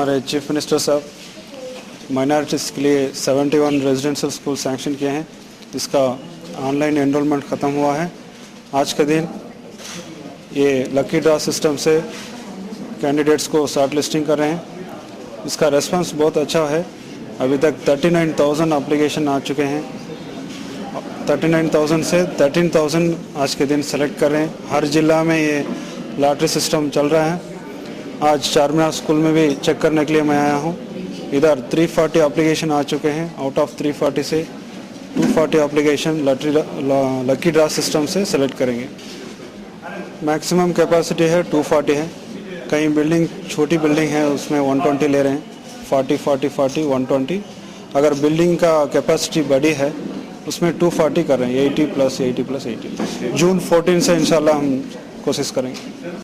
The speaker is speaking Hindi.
हमारे चीफ मिनिस्टर साहब माइनॉरिटीज़ के लिए 71 रेजिडेंशियल स्कूल सैंक्शन किए हैं। इसका ऑनलाइन एनरोलमेंट ख़त्म हुआ है। आज के दिन ये लकी ड्रॉ सिस्टम से कैंडिडेट्स को शॉर्ट लिस्टिंग कर रहे हैं। इसका रेस्पॉन्स बहुत अच्छा है। अभी तक 39,000 एप्लीकेशन आ चुके हैं। 39,000 से 13,000 आज के दिन सेलेक्ट कर रहे हैं। हर ज़िला में ये लॉटरी सिस्टम चल रहा है। आज चारमीनार स्कूल में भी चेक करने के लिए मैं आया हूँ। इधर 340 एप्लीकेशन आ चुके हैं। आउट ऑफ 340 से 240 एप्लीकेशन लकी ड्रॉ सिस्टम से सेलेक्ट करेंगे। मैक्सिमम कैपेसिटी है 240 है। कई बिल्डिंग छोटी बिल्डिंग है उसमें 120 ले रहे हैं। 40 40 40 120। अगर बिल्डिंग का कैपेसिटी बड़ी है उसमें 240 कर रहे हैं। 80 + 80 + 80। जून 14 से इंशाल्लाह हम कोशिश करेंगे।